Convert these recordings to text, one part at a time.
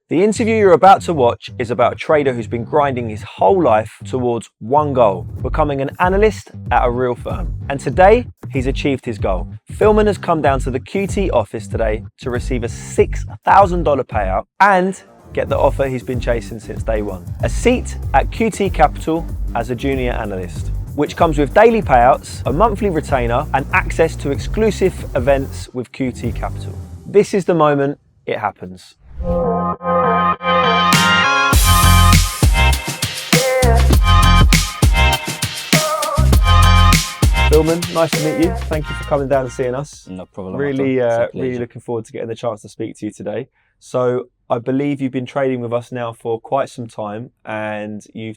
The interview you're about to watch is about a trader who's been grinding his whole life towards one goal, becoming an analyst at a real firm. And today, he's achieved his goal. Filman has come down to the QT office today to receive a $6,000 payout and get the offer he's been chasing since day one. A seat at QT Capital as a junior analyst, which comes with daily payouts, a monthly retainer, and access to exclusive events with QT Capital. This is the moment it happens. Filman, nice to meet you. Thank you for coming down and seeing us. No problem. Really looking forward to getting the chance to speak to you today. So I believe you've been trading with us now for quite some time, and I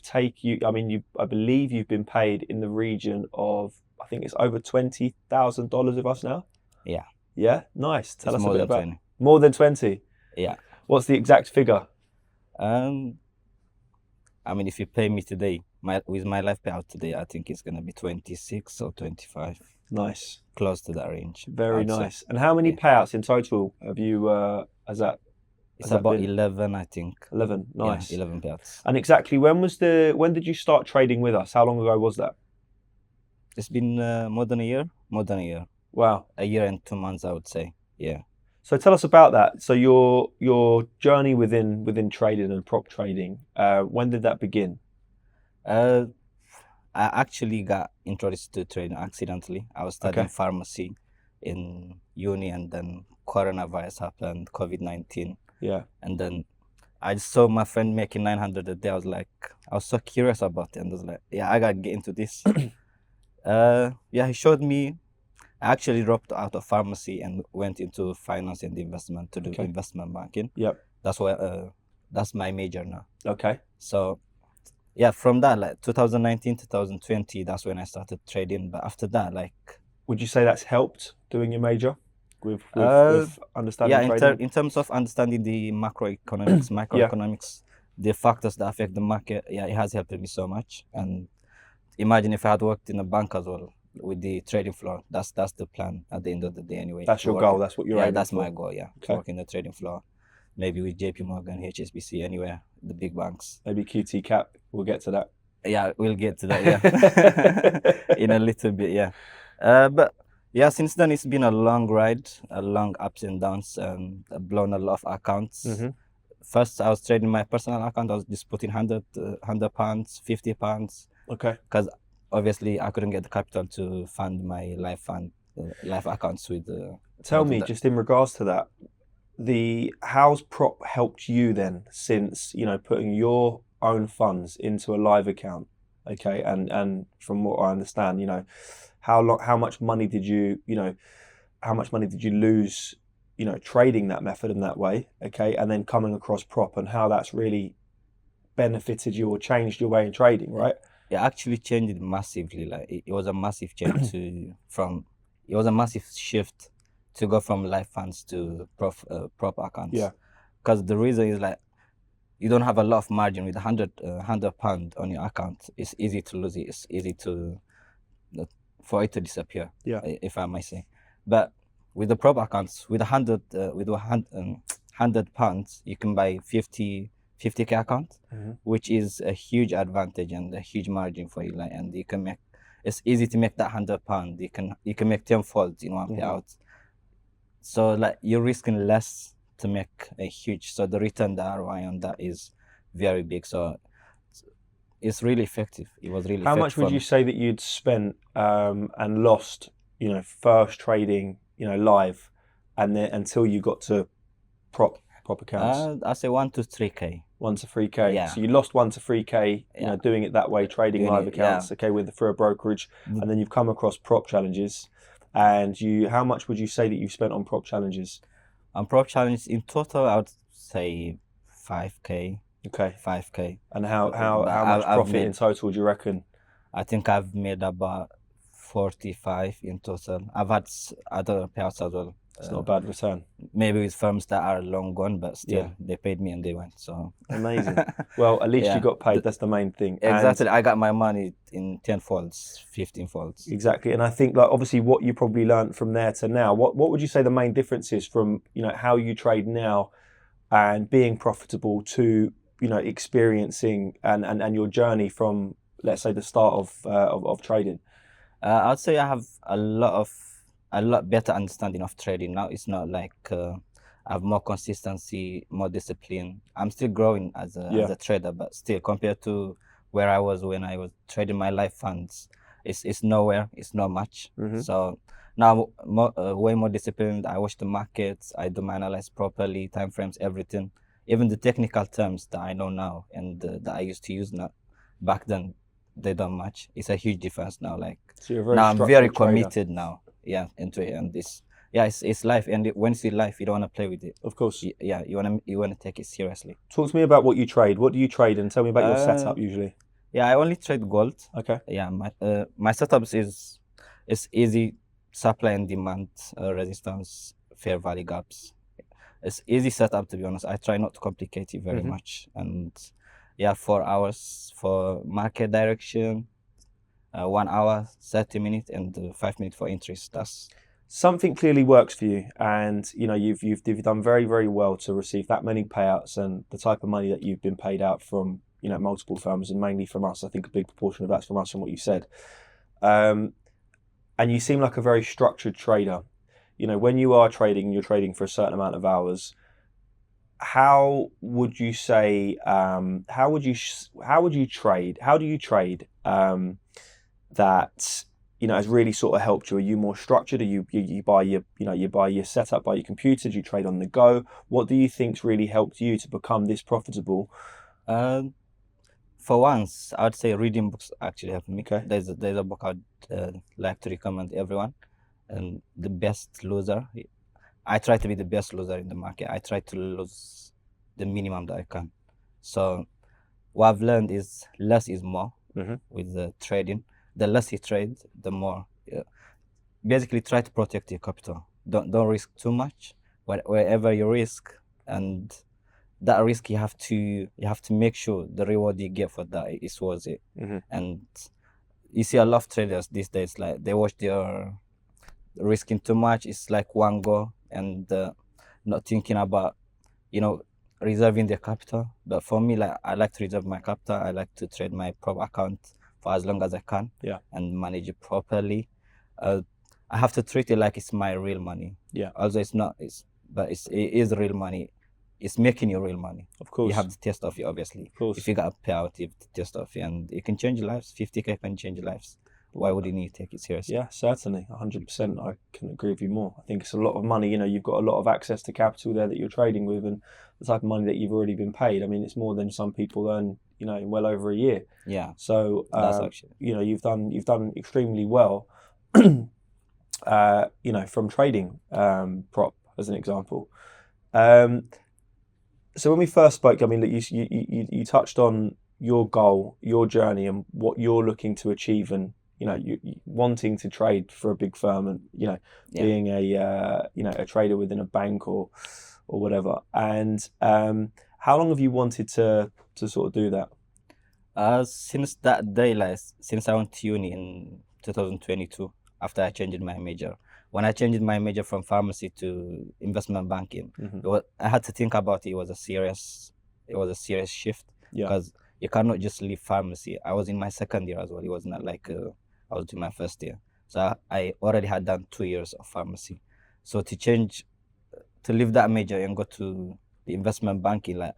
believe you've been paid in the region of, I think it's over $20,000 with us now. Yeah. Yeah, nice. Tell us a bit about 20. More than 20. Yeah. What's the exact figure? If you pay me today, with my life payout today, I think it's gonna be 26 or 25. Nice. Close to that range. Very I'd say. nice. And how many payouts in total have you? It's about 11, I think. 11. Nice. Yeah, 11 payouts. And exactly when did you start trading with us? How long ago was that? It's been more than a year. More than a year. Wow. A year and 2 months, I would say. Yeah. So tell us about that. So your journey within trading and prop trading. When did that begin? I actually got introduced to trading accidentally. I was studying pharmacy in uni, and then coronavirus happened, COVID-19. Yeah. And then I just saw my friend making 900 a day. I was so curious about it, and I was like, yeah, I gotta get into this. He showed me. I actually dropped out of pharmacy and went into finance and investment to do investment banking. Yep. That's my major now. Okay. So yeah, from that, like 2019, 2020, that's when I started trading. But after that, would you say that's helped doing your major with understanding trading? Yeah, in terms of understanding the microeconomics, the factors that affect the market, yeah, it has helped me so much. And imagine if I had worked in a bank as well with the trading floor. That's the plan at the end of the day anyway. That's your goal. That's what you're aiming for. That's my goal. Yeah, to work in the trading floor, maybe with JP Morgan, HSBC, anywhere, the big banks. Maybe QT Cap. We'll get to that. Yeah, we'll get to that. Yeah, in a little bit. Yeah, but yeah, since then it's been a long ride, a long ups and downs. I've blown a lot of accounts. Mm-hmm. First, I was trading my personal account. I was just putting £100, £50. Okay. Because obviously I couldn't get the capital to fund my life accounts with. Tell me, just in regards to that, how's prop helped you then, since putting your own funds into a live account? Okay, and from what I understand, how much money did you lose, trading that method in that way? Okay, and then coming across prop and how that's really benefited you or changed your way in trading, right? It actually changed massively. It was a massive change it was a massive shift to go from live funds to prop accounts. Yeah. Because the reason is you don't have a lot of margin with £100 on your account. It's easy to lose it. It's easy for it to disappear. Yeah. If I may say. But with the prop accounts, with £100, you can buy 50k account, which is a huge advantage and a huge margin for you. And it's easy to make that £100. You can make 10 folds in one payout. So you're risking less to make a huge. So the return, the ROI on that is very big. So it's really effective. It was really. How much would you say that you'd spent and lost? First trading, live, and then until you got to prop accounts. I say 1 to 3k. 1 to 3k. Yeah. So you lost 1 to 3k. Doing it that way, trading live accounts. Okay, through a brokerage, and then you've come across prop challenges. And how much would you say that you spent on prop challenges? On prop challenges in total, I would say 5k. Okay. 5k. And how much profit in total do you reckon? I think I've made about 45 in total. I've had other payouts as well. It's not a bad return. Maybe with firms that are long gone, but still, they paid me and they went. So amazing. Well, at least you got paid. That's the main thing. Exactly. I got my money in 10 folds, 15 folds. Exactly. And I think, obviously, what you probably learned from there to now. What would you say the main difference is from how you trade now and being profitable to, experiencing and your journey from, let's say, the start of trading? I'd say I have a lot better understanding of trading now. It's not like I have more consistency, more discipline. I'm still growing as Yeah. a trader, but still compared to where I was when I was trading my life funds, it's nowhere. It's not much. Mm-hmm. So now way more disciplined. I watch the markets. I do my analysis properly, time frames, everything. Even the technical terms that I know now and that I used to use now, back then, they don't match. It's a huge difference now. Like So you're a very now I'm very structured trader. committed now, yeah, into it. And it's life, and when you see life, you don't want to play with it. Of course. You wanna take it seriously. Talk to me about what you trade. What do you trade, and tell me about your setup usually. Yeah, I only trade gold. Okay. Yeah, my setups is easy, supply and demand, resistance, fair value gaps. It's easy setup, to be honest. I try not to complicate it very much. And yeah, 4 hours for market direction, 1 hour, 30 minutes, and 5 minutes for interest. That's Something clearly works for you, and you've done very, very well to receive that many payouts and the type of money that you've been paid out from multiple firms, and mainly from us. I think a big proportion of that's from us, from what you said. And you seem like a very structured trader. When you are trading, you're trading for a certain amount of hours. How would you say? How would you trade? How do you trade? That has really sort of helped you? Are you more structured? Are you buy your setup by your computer? Do you trade on the go? What do you think's really helped you to become this profitable? For once, I would say reading books actually helped me. Okay. There's a book I'd like to recommend everyone, and The Best Loser. I try to be the best loser in the market. I try to lose the minimum that I can. So what I've learned is less is more with the trading. The less you trade, the more. Basically, try to protect your capital. Don't risk too much. Wherever you risk, and that risk you have to make sure the reward you get for that is worth it. And you see a lot of traders these days, like they watch their risking too much. It's like one go and not thinking about reserving their capital. But for me, like, I like to reserve my capital. I like to trade my prop account for as long as I can, and manage it properly. I have to treat it like it's my real money. Also, but it is real money. It's making you real money. Of course. You have the taste of it, obviously. Of course. If you got a payout, you have the taste of it, and it can change lives. 50K can change lives. Why wouldn't you take it seriously? Yeah, certainly, 100%. I couldn't agree with you more. I think it's a lot of money. You've got a lot of access to capital there that you're trading with, and the type of money that you've already been paid. I mean, it's more than some people earn, in well over a year. Yeah. So, that's actually, you've done extremely well. From trading prop as an example. So when we first spoke, I mean, you touched on your goal, your journey, and what you're looking to achieve, and you wanting to trade for a big firm, and being a trader within a bank or whatever. And how long have you wanted to sort of do that? Since that day, like since I went to uni in 2022, after I changed my major. When I changed my major from pharmacy to investment banking, I had to think about it. It was a serious shift, because you cannot just leave pharmacy. I was in my second year as well. It was not like I was in my first year. So I already had done 2 years of pharmacy. So to leave that major and go to the investment banking, like,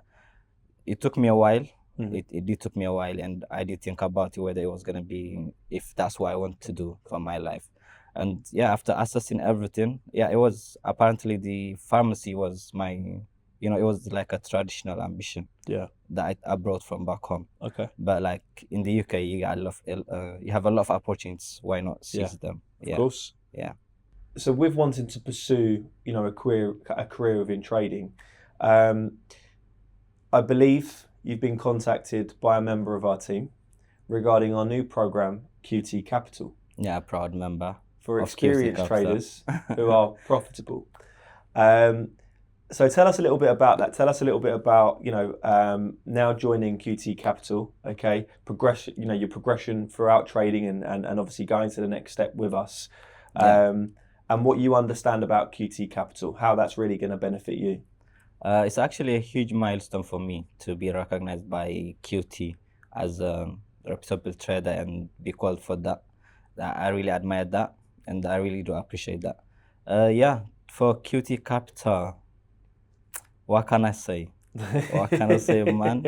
it took me a while. It did took me a while, and I did think about it, whether it was gonna be, if that's what I want to do for my life. And yeah, after assessing everything, it was apparently the pharmacy was my, it was like a traditional ambition. That I brought from back home. Okay. But like in the UK, you have a lot of opportunities. Why not seize them? Of course. Yeah. So with wanting to pursue, a career within trading, I believe you've been contacted by a member of our team regarding our new program, QT Capital. Yeah, a proud member. For experienced traders who are profitable. So tell us a little bit about that. Tell us a little bit about, now joining QT Capital, okay, progression, your progression throughout trading and obviously going to the next step with us. And what you understand about QT Capital, how that's really going to benefit you. It's actually a huge milestone for me to be recognized by QT as a reputable trader and be called for that. I really admire that, and I really do appreciate that. Yeah, for QT Capital, what can I say? What can I say, man?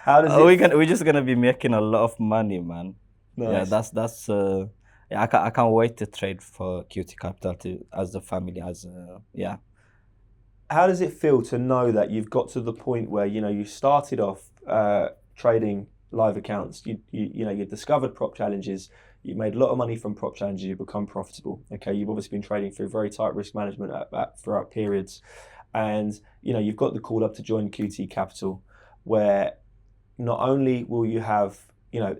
How does it? We're just gonna be making a lot of money, man. Yeah, Nice. that's yeah. I can't wait to trade for QT Capital to as a family as yeah. How does it feel to know that you've got to the point where you started off trading live accounts, you discovered prop challenges, you made a lot of money from prop challenges, you become profitable. Okay, you've obviously been trading through very tight risk management throughout periods, and you've got the call up to join QT Capital, where not only will you have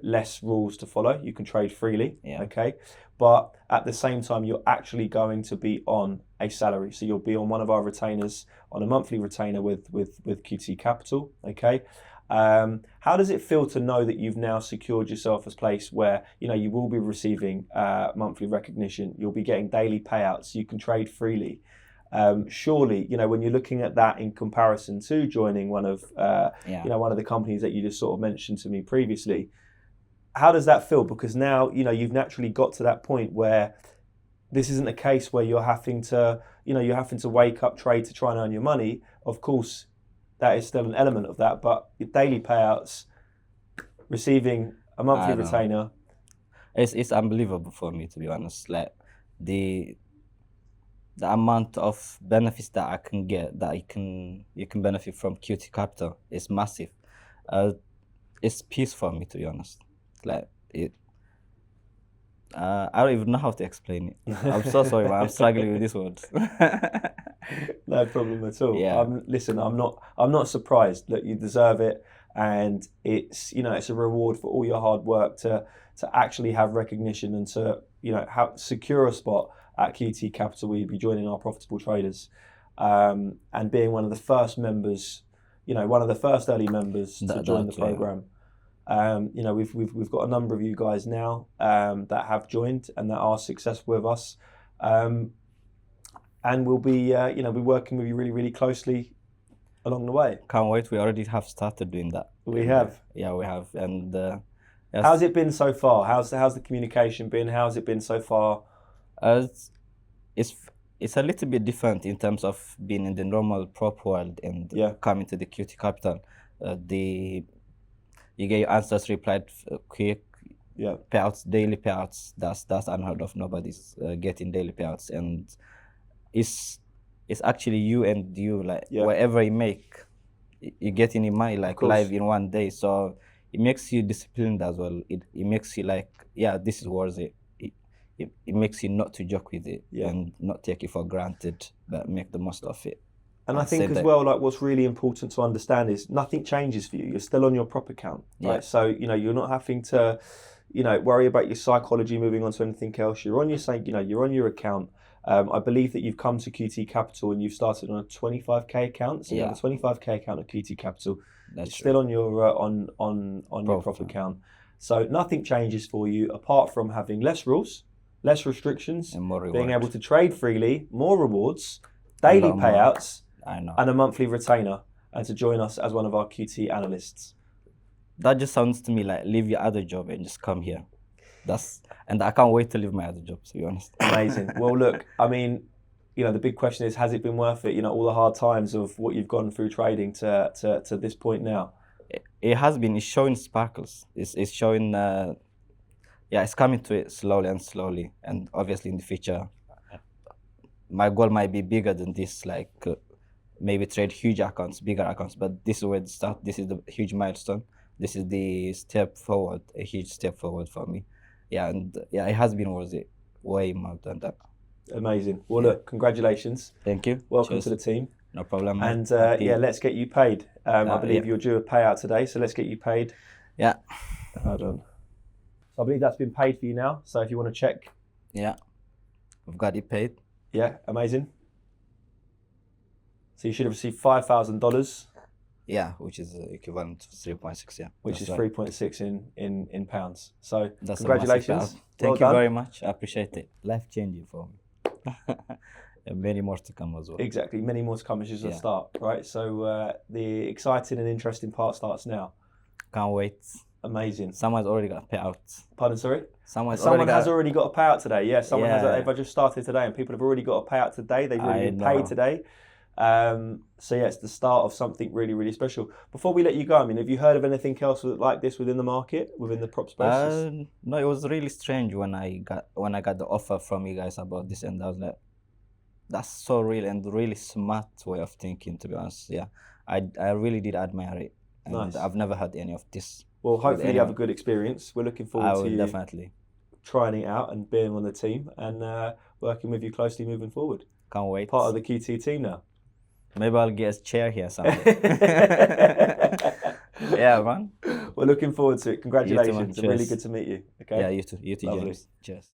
less rules to follow, you can trade freely. Yeah. Okay, but at the same time you're actually going to be on a salary, so you'll be on one of our retainers, on a monthly retainer with QT Capital. Okay, how does it feel to know that you've now secured yourself a place where you will be receiving monthly recognition, you'll be getting daily payouts, you can trade freely? Surely, when you're looking at that in comparison to joining one of one of the companies that you just sort of mentioned to me previously, how does that feel? Because now you've naturally got to that point where this isn't a case where you're having to wake up, trade to try and earn your money. Of course, that is still an element of that, but your daily payouts, receiving a monthly retainer, it's unbelievable for me, to be honest. Like the amount of benefits that I can get, that you can benefit from QT Capital is massive. It's peace for me, to be honest. Like it. I don't even know how to explain it. I'm so sorry, man. I'm struggling with these words. No problem at all. Yeah. Listen, I'm not surprised. Look, you deserve it, and it's it's a reward for all your hard work to actually have recognition and to secure a spot at QT Capital, where you'll be joining our profitable traders, and being one of the first members, one of the first early members to join the program. We've got a number of you guys now that have joined and that are successful with us, and we'll be be working with you really, really closely along the way. Can't wait. We already have started doing that. We have. Yeah, we have. And yes. How's it been so far? How's the communication been? How's it been so far? It's a little bit different in terms of being in the normal prop world and coming to the QT Capital. You get your answers replied quick. Yeah. Payouts, daily payouts. That's unheard of. Nobody's getting daily payouts, and it's actually you and you, like whatever you make, you get in your money like live in one day. So it makes you disciplined as well. It makes you like, this is worth it. It makes you not to joke with it and not take it for granted, but make the most of it. And I think as well, like what's really important to understand is nothing changes for you. You're still on your prop account, right? Yeah. So you're not having to, worry about your psychology moving on to anything else. You're on you're on your account. I believe that you've come to QT Capital and you've started on a 25k account. So you have a 25k account at QT Capital. It's still on your on your prop account. So nothing changes for you apart from having less rules, less restrictions, and more being able to trade freely, more rewards, daily payouts, and a monthly retainer, and to join us as one of our QT analysts. That just sounds to me like leave your other job and just come here. And I can't wait to leave my other job, to be honest. Amazing. Well, look, I mean, the big question is, has it been worth it? All the hard times of what you've gone through trading to this point now. It has been. It's showing sparkles. It's showing. It's coming to it slowly, and obviously in the future, my goal might be bigger than this. Like maybe trade huge accounts, bigger accounts. But this is where it starts. This is the huge milestone. This is the step forward, a huge step forward for me. And it has been worth it, way more than that. Amazing. Well, look, congratulations. Thank you. Welcome to the team. No problem. And let's get you paid. I believe you're due a payout today, so let's get you paid. Yeah. Hold on. So I believe that's been paid for you now. So if you want to check. Yeah. We've got it paid. Yeah, amazing. So you should have received $5,000. Yeah, which is equivalent to 3.6. Yeah, which is 3.6 in pounds. So that's congratulations. Thank you very much. I appreciate it. Life changing for me. And many more to come as well. Exactly, many more to come. It's just a Yeah. start, right? So the exciting and interesting part starts now. Can't wait. Amazing. Someone's already got payout. Pardon, sorry? Someone Has already got a payout today. Yeah, someone has. Yeah. If I just started today, and people have already got a payout today. They've already I been paid know. today. So yeah, it's the start of something really, really special. Before we let you go, I mean, have you heard of anything else like this within the market, within the prop space? No, it was really strange when I got the offer from you guys about this, and I was like, that's so real and really smart way of thinking, to be honest. Yeah, I really did admire it, and Nice. I've never had any of this. Well, with hopefully you have a anyone. good experience. We're looking I forward to will you definitely. trying it out and being on the team and working with you closely moving forward. Can't wait. Part of the QT team now. Maybe I'll get a chair here someday. Yeah, man. We're looking forward to it. Congratulations. man. It's really Cheers. good to meet you. Okay. Yeah, you too, Lovely. James. Cheers.